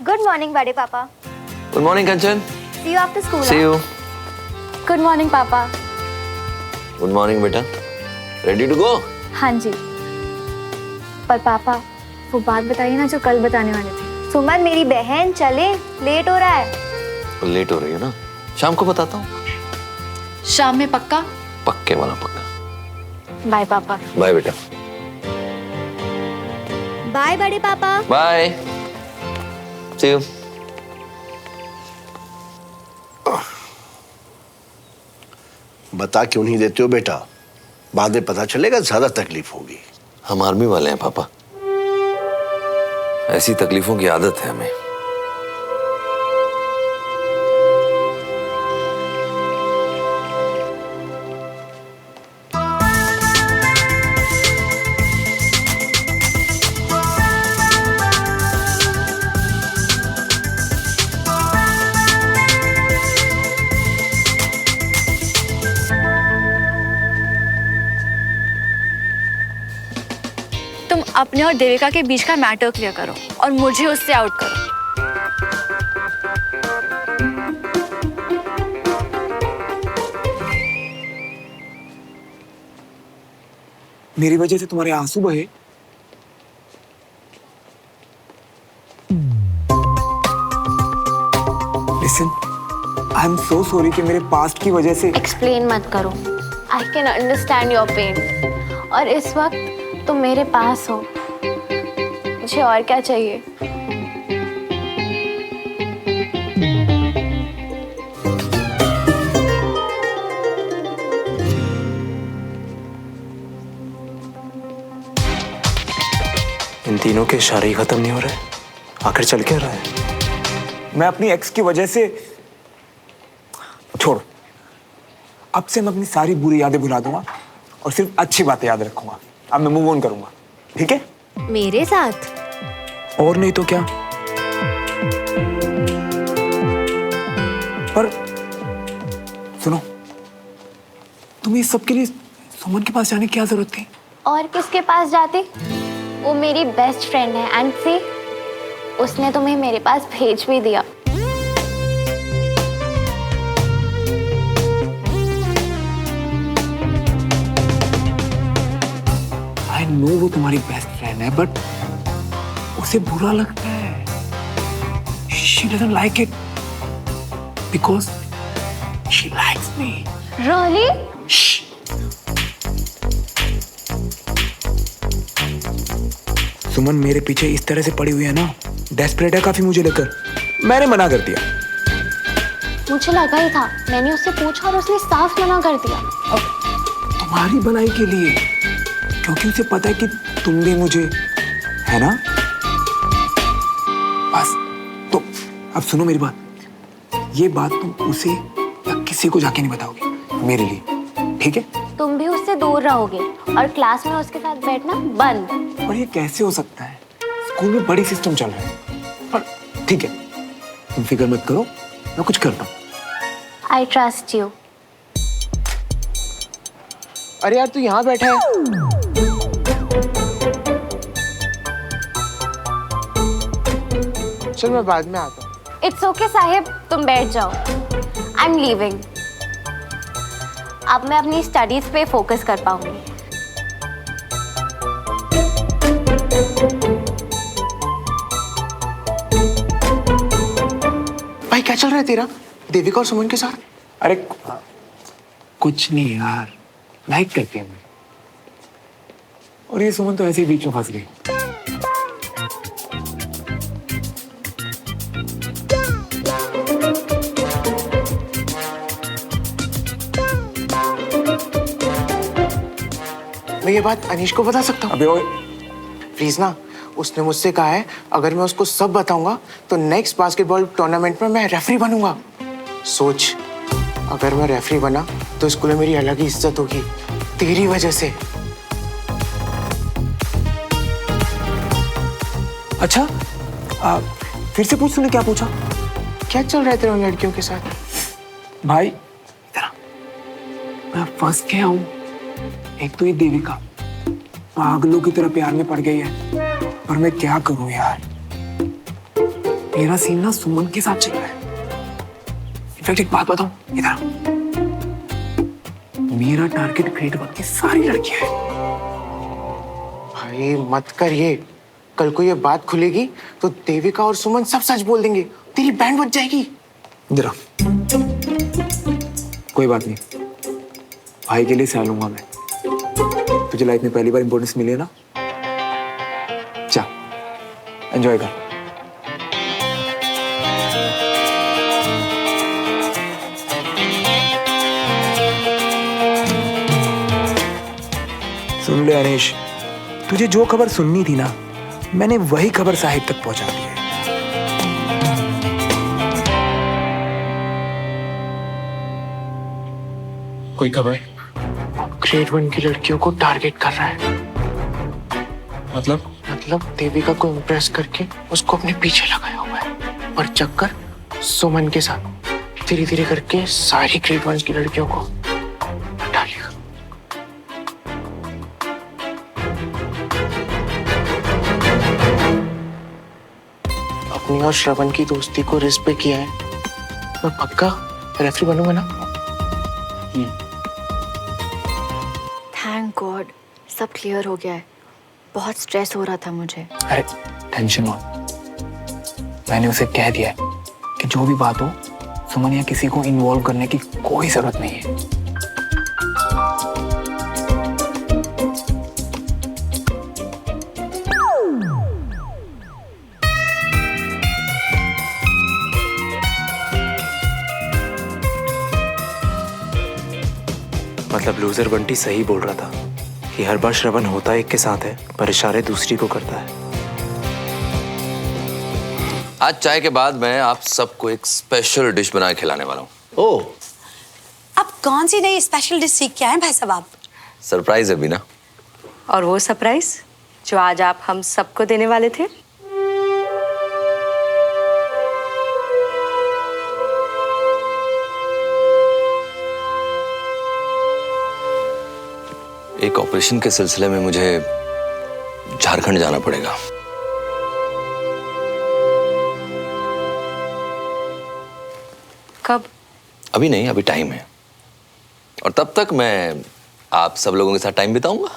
Good morning, बड़े पापा. Good morning, Kanchan. See you after school. See you. Good morning, पापा. Good morning, बेटा. Ready to go? हाँ जी. पर पापा, वो बात बताइए ना जो कल बताने वाले थे. सुमन मेरी बहन चले, लेट हो रहा है. लेट हो रही है ना? शाम को बताता हूँ. शाम में पक्का? पक्के वाला पक्का. बाय पापा. बाय बेटा. बाय बड़े पापा. बाय. See you. बता क्यों नहीं देते हो बेटा? बाद में पता चलेगा ज्यादा तकलीफ होगी. हम आर्मी वाले हैं पापा. ऐसी तकलीफों की आदत है हमें. तुम अपने और देविका के बीच का मैटर क्लियर करो और मुझे उससे आउट करो. मेरी वजह से तुम्हारे आंसू बहे. Listen, I am so sorry कि मेरे पास्ट की वजह से. एक्सप्लेन मत करो. I can understand your pain. और इस वक्त तुम मेरे पास हो. मुझे और क्या चाहिए? इन तीनों के इशारे ही खत्म नहीं हो रहे. आखिर चल क्या रहा है? मैं अपनी एक्स की वजह से. छोड़. अब से मैं अपनी सारी बुरी यादें भुला दूंगा और सिर्फ अच्छी बातें याद रखूंगा. अब मैं मूव ऑन करूंगा. ठीक है? मेरे साथ? और नहीं तो क्या. पर सुनो, तुम्हें इस सब के लिए सुमन के पास जाने की क्या जरूरत थी? और किसके पास जाती? वो मेरी बेस्ट फ्रेंड है एंड सी उसने तुम्हें मेरे पास भेज भी दिया. आई नो वो तुम्हारी बेस्ट फ्रेंड है, बट उसे बुरा लगता है. She doesn't like it because she likes me. Really? सुमन मेरे पीछे इस तरह से पड़ी हुई है ना, डेस्परेट है काफी मुझे लेकर. मैंने मना कर दिया. मुझे लगा ही था. मैंने उससे पूछा और उसने साफ मना कर दिया. तुम्हारी भलाई के लिए, क्योंकि उसे पता है कि तुम भी मुझे, है ना? बस तो अब सुनो मेरी बात. ये बात तुम उसे या किसी को जाके नहीं बताओगे मेरे लिए, ठीक है? तुम भी उससे दूर रहोगे और क्लास में उसके साथ बैठना बंद. पर ये कैसे हो सकता है? स्कूल में बड़ी सिस्टम चल रहा है. पर ठीक है, तुम फिक्र मत करो, मैं कुछ करता हूँ. I trust you. अरे यार तू यहाँ बैठा है. चल मैं बाद में आता हूँ. इट्स ओके साहिब, तुम बैठ जाओ. I am leaving. अब मैं अपनी स्टडीज पे फोकस कर पाऊंगी. भाई क्या चल रहा है तेरा देविका और सुमन के साथ? अरे कुछ नहीं यार, लाइक करती है मैं. और ये सुमन तो ऐसे ही बीच में फंस गई. मैं ये बात अनीश को बता सकता हूँ? अबे ओए, प्लीज ना. उसने मुझसे कहा है अगर मैं उसको सब बताऊंगा तो नेक्स्ट बास्केटबॉल टूर्नामेंट में मैं रेफरी बनूंगा. सोच, अगर मैं रेफरी बना तो स्कूल में मेरी अलग ही इज्जत होगी तेरी वजह से. अच्छा फिर से पूछ. तूने क्या पूछा? क्या चल रहा है तेरे उन लड़कियों के साथ? भाई इधर आ. मैं फंस गया हूँ. एक तो ये देविका पागलों की तरह प्यार में पड़ गई है, पर मैं क्या करूं यार. मेरा सीन ना सुमन के साथ चल रहा है। इनफैक्ट एक बात बताऊं, इधर मेरा टारगेट ग्रेड 1 की सारी लड़कियां हैं। भाई मत कर ये, कल को ये बात खुलेगी तो देविका और सुमन सब सच बोल देंगे, तेरी बैंड बच जाएगी। इधर आ। कोई बात नहीं, भाई के लिए सह लूंगा मैं। तुझे लाइफ में पहली बार इंपॉर्टेंस मिली है ना, जा एंजॉय कर। सुन ले अनीश, तुझे जो खबर सुननी थी ना, मैंने वही खबर साहिब तक पहुंचा दी है। कोई खबर? ग्रेड 1 की लड़कियों को टारगेट कर रहा है। मतलब देविका को इम्प्रेस करके उसको अपने पीछे लगाया हुआ है, और चक्कर सुमन के साथ धीरे धीरे करके सारी ग्रेड 1 की लड़कियों को हटा लिया। अपनी और श्रवण की दोस्ती को रिस्क पे किया है, मैं पक्का रेफरी बनूंगा ना। थैंक गॉड सब क्लियर हो गया है। बहुत स्ट्रेस हो रहा था मुझे। अरे टेंशन मत, मैंने उसे कह दिया है कि जो भी बात हो सुमन या किसी को इन्वॉल्व करने की कोई जरूरत नहीं है। मतलब लूजर बंटी सही बोल रहा था कि हर बार श्रवण होता एक के साथ है पर इशारे दूसरी को करता है। आज चाय के बाद मैं आप सबको एक स्पेशल डिश बना के खिलाने वाला हूँ। ओह, अब कौन सी नई स्पेशल डिश सीख के आए भाई साहब आप? सरप्राइज है बीना। और वो सरप्राइज जो आज आप हम सबको देने वाले थे? एक ऑपरेशन के सिलसिले में मुझे झारखंड जाना पड़ेगा। कब? अभी नहीं, अभी टाइम है, और तब तक मैं आप सब लोगों के साथ टाइम बिताऊंगा।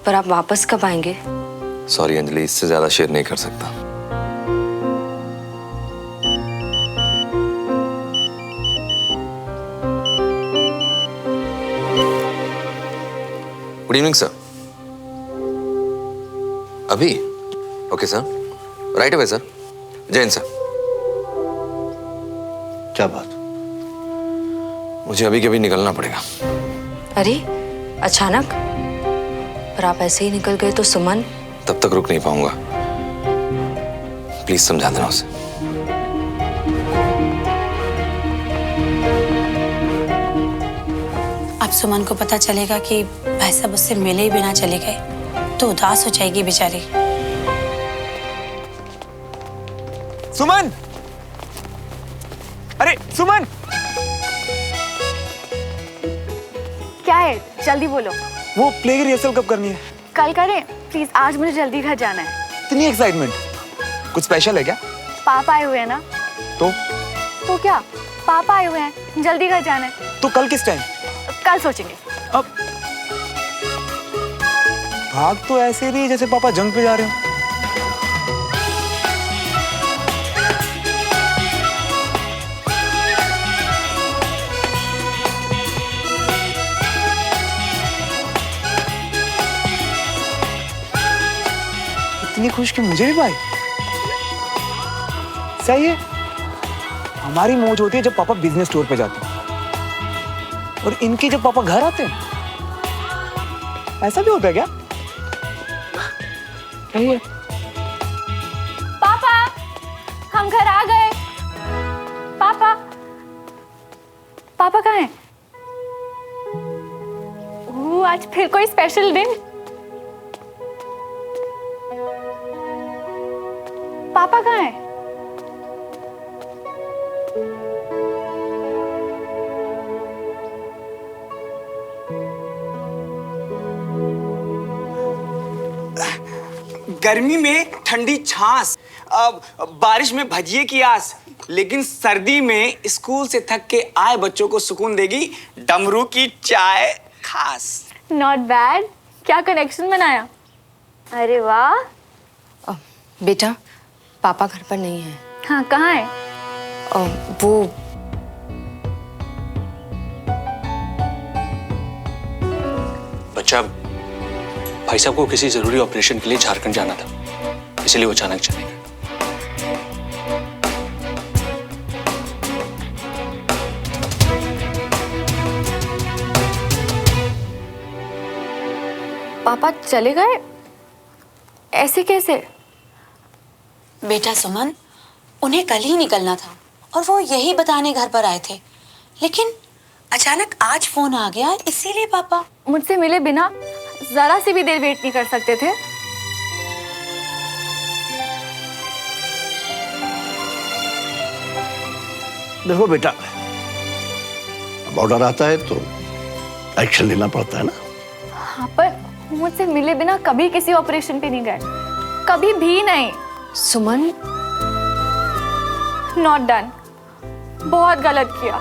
पर आप वापस कब आएंगे? सॉरी अंजलि, इससे ज्यादा शेयर नहीं कर सकता। Good evening sir. अभी? Okay sir, right away sir. Jain sir. क्या बात? मुझे अभी के अभी निकलना पड़ेगा। अरे अचानक? पर आप ऐसे ही निकल गए तो सुमन? तब तक रुक नहीं पाऊंगा, प्लीज समझा देना उसे। अब सुमन को पता चलेगा कि भाई साहब उससे मिले ही बिना चले गए तो उदास हो जाएगी बेचारी। सुमन! अरे सुमन! क्या है, जल्दी बोलो। वो प्ले की रिहर्सल कब करनी है? कल करें प्लीज, आज मुझे जल्दी घर जाना है। इतनी एक्साइटमेंट, कुछ स्पेशल है क्या? पापा आए हुए हैं ना। तो क्या, पापा आए हुए हैं, जल्दी घर जाना है। तो कल किस टाइम? कल सोचेंगे। अब भाग तो ऐसे रही जैसे पापा जंग पे जा रहे हो। इतनी खुश कि मुझे भी भाई। सही है, हमारी मौज होती है जब पापा बिजनेस टूर पे जाते हैं, और इनके जब पापा घर आते हैं। ऐसा भी होता है क्या? सही है। पापा, हम घर आ गए। पापा, पापा कहाँ हैं? आज फिर कोई स्पेशल दिन। पापा कहाँ हैं? गर्मी में ठंडी छाछ, बारिश में भजिए की आस, लेकिन सर्दी में स्कूल से थक के आए बच्चों को सुकून देगी डमरू की चाय खास। Not bad. क्या कनेक्शन बनाया। अरे वाह। बेटा पापा घर पर नहीं है। हाँ, कहाँ है? वो बच्चा, भाई साहब को किसी जरूरी ऑपरेशन के लिए झारखंड जाना था, इसलिए वो अचानक चले गए। पापा चले गए? ऐसे कैसे? बेटा सुमन, उन्हें कल ही निकलना था और वो यही बताने घर पर आए थे, लेकिन अचानक आज फोन आ गया, इसीलिए पापा मुझसे मिले बिना जरा सी भी देर वेट नहीं कर सकते थे? देखो बेटा, अब ऑर्डर आता है तो एक्शन लेना पड़ता है ना। हाँ, पर मुझसे मिले बिना कभी किसी ऑपरेशन पे नहीं गए, कभी भी नहीं। सुमन नॉट डन। बहुत गलत किया।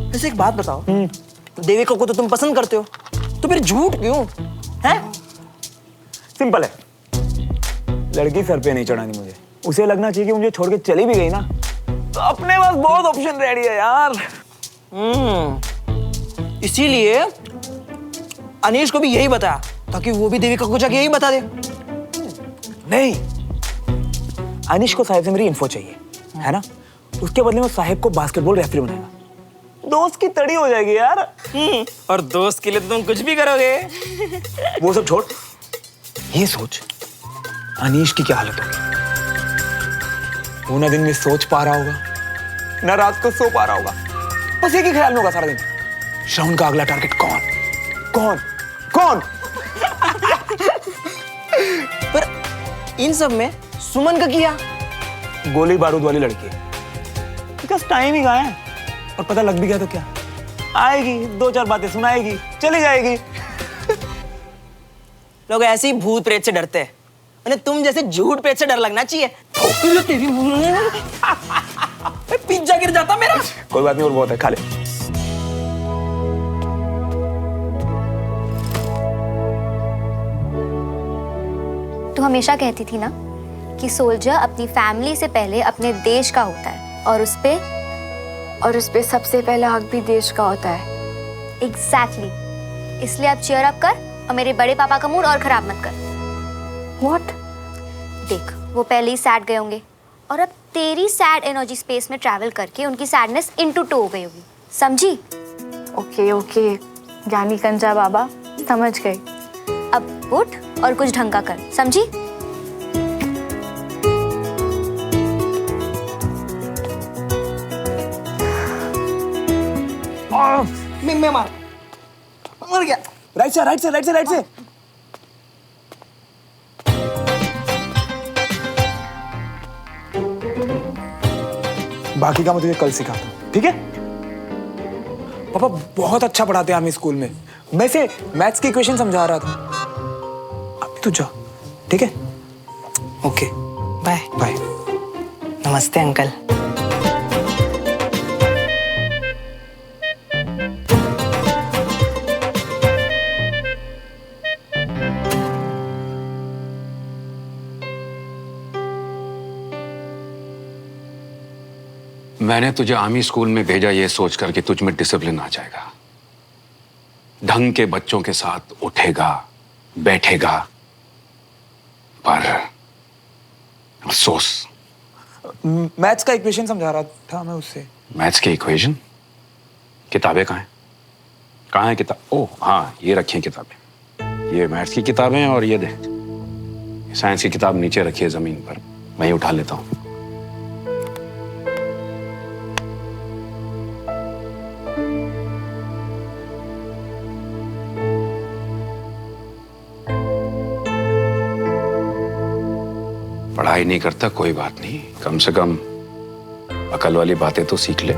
वैसे एक बात बताओ, देविका को तो तुम पसंद करते हो, तो फिर झूठ क्यों है? सिंपल है, लड़की सर पे नहीं चढ़ानी मुझे। उसे लगना चाहिए कि मुझे छोड़ के चली भी गई ना तो अपने पास बहुत ऑप्शन रेडी है यार। इसीलिए अनीश को भी यही बताया ताकि वो भी देविका को जाके यही बता दे। नहीं, अनीश को साहिब से मेरी इन्फो चाहिए, है ना? उसके बदले में साहिब को बास्केटबॉल रेफरी बनाएगा। दोस्त की तड़ी हो जाएगी यार। और दोस्त के लिए तो तुम कुछ भी करोगे। वो सब छोड़, ये सोच अनीश की क्या हालत होगी। वो ना दिन में सोच पा रहा होगा, ना रात को सो पा रहा होगा, बस एक ही ख्याल में होगा सारा दिन, श्रवण का अगला टारगेट कौन कौन कौन। पर इन सब में सुमन का किया? गोली बारूद वाली लड़की है, बिकॉज टाइम ही कहाँ है, और पता लग भी गया तो क्या, आएगी, दो चार बातें सुनाएगी, चली जाएगी। लोग ऐसे ही भूत प्रेत से डरते हैं, उन्हें तुम जैसे झूठ प्रेत से डर लगना चाहिए। तेरी पिज्जा गिर जाता मेरा। कोई बात नहीं, और बहुत है, खा ले। तू हमेशा कहती थी ना कि सोल्जर अपनी फैमिली से पहले अपने देश का होता है, और उस पे सबसे पहला हक भी देश का होता है। एग्जैक्टली। इसलिए अब चीयर अप कर और मेरे बड़े पापा का मूड और खराब मत कर। व्हाट? देख, वो पहले ही सैड गए होंगे और अब तेरी सैड एनर्जी स्पेस में ट्रैवल करके उनकी सैडनेस इनटू टू हो गई होगी, समझी? ओके ओके, ज्ञानी कंजा बाबा, समझ गई। अब उठ और कुछ ढंग का कर, समझी? मैं मर गया। राइट से, राइट से, राइट से, राइट से। बाकी का मैं तुझे कल सिखाता हूं, ठीक है? पापा बहुत अच्छा पढ़ाते हैं आर्मी स्कूल में। मैं से मैथ्स की इक्वेशन समझा रहा था। अभी तू जा, ठीक है? Okay, bye bye. नमस्ते अंकल। मैंने तुझे आर्मी स्कूल में भेजा ये सोचकर कि तुझ में डिसिप्लिन आ जाएगा, ढंग के बच्चों के साथ उठेगा बैठेगा, पर अफसोस। मैथ्स का इक्वेशन समझा रहा था मैं उससे। मैथ्स की इक्वेशन? किताबें कहाँ हैं? कहाँ है किताब? ओह हाँ, ये रखी हैं किताबें। ये मैथ्स की किताबें हैं और ये देख, साइंस की किताब नीचे रखी है जमीन पर, वहीं उठा लेता हूँ। पढ़ाई नहीं करता कोई बात नहीं, कम से कम अकल वाली बातें तो सीख ले।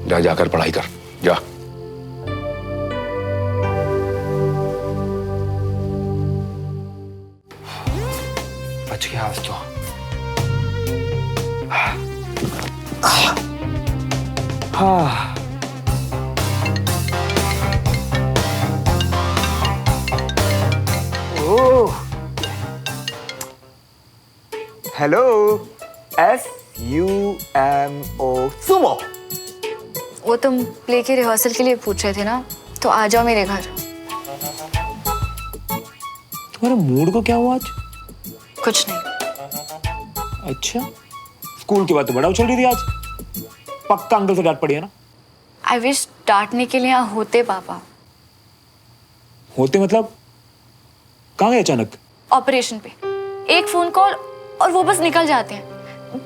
जा, जाकर पढ़ाई कर, जा। थी आज तो। हाँ हेलो SUMO सुमो। वो तुम प्ले के रिहर्सल के लिए पूछ रहे थे ना, तो आ जाओ मेरे घर। तुम्हारे मूड को क्या हुआ आज? कुछ नहीं। अच्छा, स्कूल के बाद तो बड़ा उछल रही थी आज। पक्का अंकल से डांट पड़ी है ना? आई विश डांटने के लिए यहाँ होते पापा। होते मतलब? कहाँ गए अचानक? ऑपरेशन पे एक फोन कॉल और वो बस निकल जाते हैं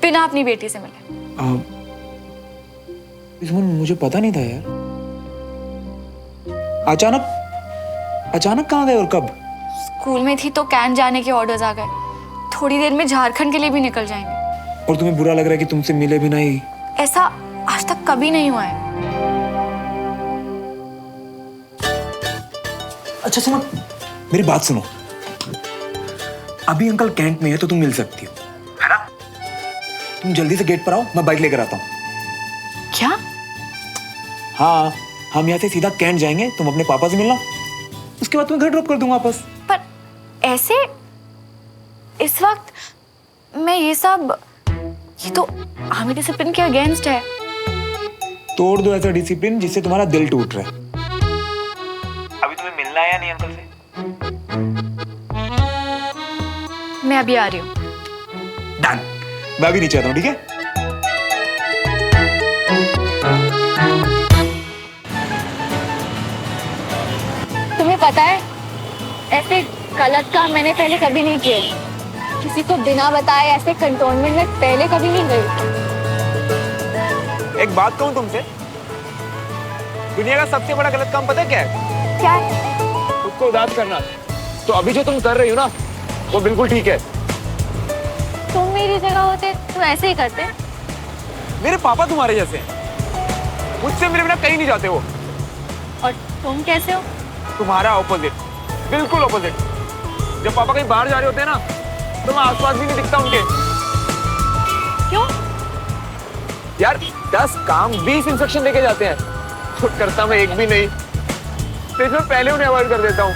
बिना अपनी बेटी से मिले। मुझे पता नहीं था यार। अचानक कहाँ गए और कब? स्कूल में थी तो कैन जाने के ऑर्डर्स आ गए। थोड़ी देर में झारखंड के लिए भी निकल जाएंगे। और तुम्हें बुरा लग रहा है कि तुमसे मिले भी नहीं? ऐसा आज तक कभी नहीं हुआ है। अच्छा सुनो, मेरी बात सुनो। अभी अंकल कैंट में है तो तुम मिल सकती हो, है ना? तुम जल्दी से गेट पर आओ, मैं बाइक लेकर आता हूँ। क्या? हाँ, हम यहाँ से सीधा कैंट जाएंगे, तुम अपने पापा से मिलना, उसके बाद तुम्हें घर ड्रॉप कर दूंगा वापस। पर ऐसे इस वक्त मैं ये तो आर्मी डिसिप्लिन के अगेंस्ट है। तोड़ दो ऐसा डिसिप्लिन जिससे तुम्हारा दिल टूट रहा है। अभी तुम्हें मिलना है या नहीं अंकल से? मैं अभी आ रही हूँ। डन, मैं भी नीचे आता हूँ, ठीक है? तुम्हें पता है ऐसे गलत काम मैंने पहले कभी नहीं किए। किसी को बिना बताए ऐसे कंटोनमेंट में पहले कभी नहीं गई। एक बात कहूँ तुमसे, दुनिया का सबसे बड़ा गलत काम पता है क्या है? क्या है? खुद को उदास करना। तो अभी जो तुम कर रही हो ना, वो बिल्कुल ठीक है। तुम मेरी जगह होते तो ऐसे ही करते। मेरे पापा तुम्हारे जैसे हैं, मुझसे मिले बिना कहीं नहीं जाते वो। और तुम कैसे हो? तुम्हारा ऑपोजिट, बिल्कुल ऑपोजिट। जब पापा कहीं बाहर जा रहे होते हैं ना, तो मैं आसपास भी नहीं दिखता उनके। क्यों? यार 10 काम 20 इंस्ट्रक्शन लेके जाते हैं, तो करता मैं एक भी नहीं, तो इसमें पहले उन्हें अवॉइड कर देता हूँ।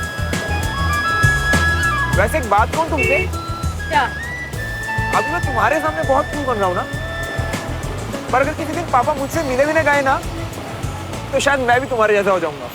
वैसे एक बात कहूँ तुमसे, क्या? अब मैं तुम्हारे सामने बहुत कूल बन रहा हूँ ना, पर अगर किसी दिन पापा मुझसे मिले भी ना गए ना, तो शायद मैं भी तुम्हारे जैसा हो जाऊंगा।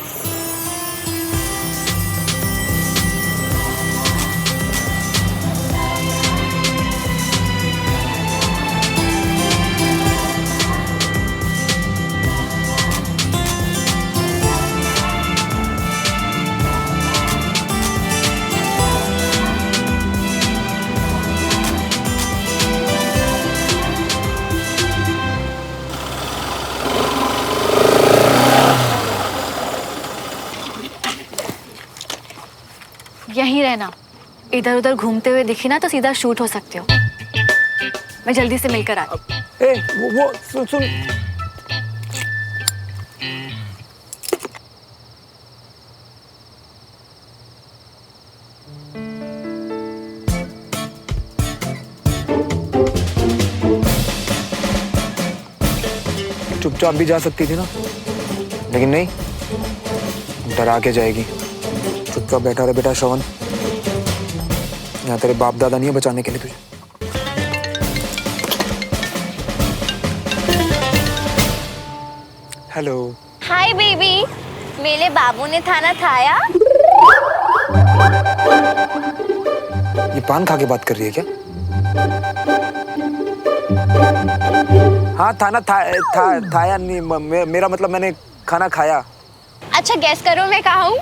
यहीं रहना। इधर उधर घूमते हुए दिखी ना तो सीधा शूट हो सकते हो। मैं जल्दी से मिलकर आती। वो सुन चुपचाप भी जा सकती थी ना, लेकिन नहीं, डरा के जाएगी। चुपचाप बैठा रहे बेटा श्रवण, यहाँ तेरे बाप दादा नहीं है बचाने के लिए तुझे। हेलो। हाय बेबी, मेरे बाबू ने खाना खाया? ये पान खा के बात कर रही है क्या? हाँ थाया नहीं, मेरा मतलब मैंने खाना खाया। अच्छा गैस करो मैं कहाँ हूँ?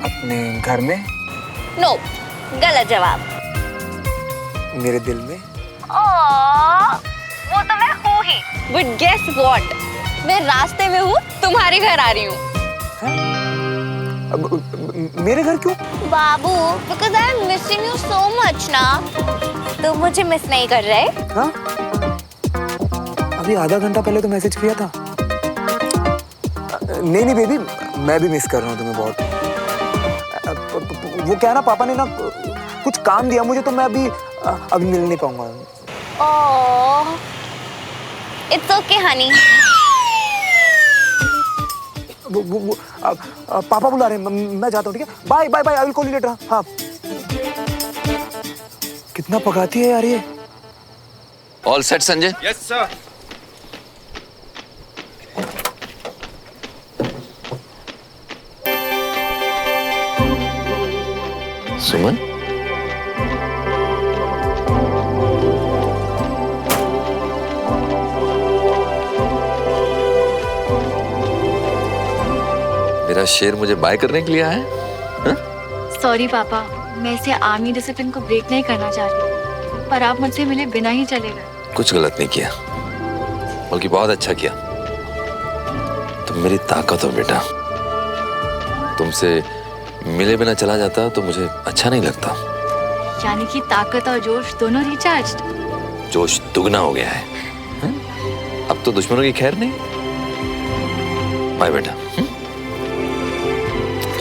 अपने घर में। नो, गलत जवाब। मेरे दिल में। वो तो मैं हूँ ही। But guess what? मैं रास्ते में हूँ, तुम्हारे घर आ रही हूँ। मेरे घर क्यों? बाबू, because I am missing you so much ना। तुम मुझे मिस नहीं कर रहे? हाँ? अभी आधा घंटा पहले तो मैसेज किया था। नहीं बेबी, मैं भी मिस कर रहा हूँ तुम्हें बहुत। वो क्या है ना, पापा ने ना कुछ काम दिया मुझे, तो मैं अभी अभी मिल नहीं पाऊंगा। Oh, it's okay honey. पापा बुला रहे हैं, मैं जाता हूँ, ठीक है? Bye bye bye, I will call you later. हाँ। कितना पकाती है यार ये। All set Sanjay? Yes sir. Suman, मेरा शेर मुझे बाय करने के लिए आया है? सॉरी पापा, मैं इसे आर्मी डिसिप्लिन को ब्रेक नहीं करना चाह रही, पर आप मुझसे मिले बिना ही चले गए। कुछ गलत नहीं किया, बल्कि बहुत अच्छा किया। तुम मेरी ताकत हो बेटा। तुमसे मिले बिना चला जाता तो मुझे अच्छा नहीं लगता। यानी कि ताकत और जोश दोनों रिचार्ज। जोश दुगना हो गया है। अब तो दुश्मनों की खैर नहीं। बाय बेटा।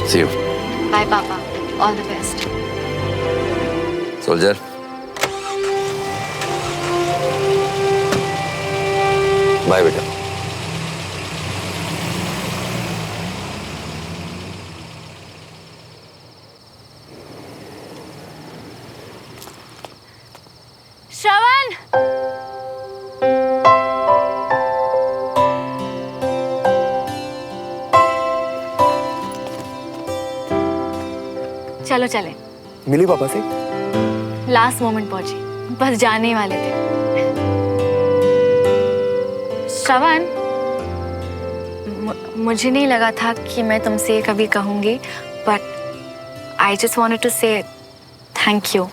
See you. बाय पापा, all the best. Soldier, bye बेटा। श्रवण, चलो चले। मिली पापा से? लास्ट मोमेंट पहुंची, बस जाने वाले थे। श्रवण, मुझे नहीं लगा था कि मैं तुमसे कभी कहूंगी, but I just wanted to say thank you.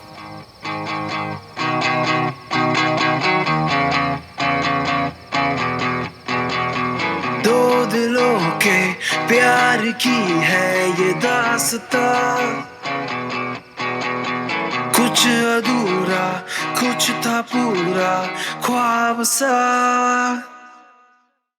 दो दिलों के प्यार की है ये दास्तां, कुछ अधूरा कुछ था पूरा ख्वाब सा।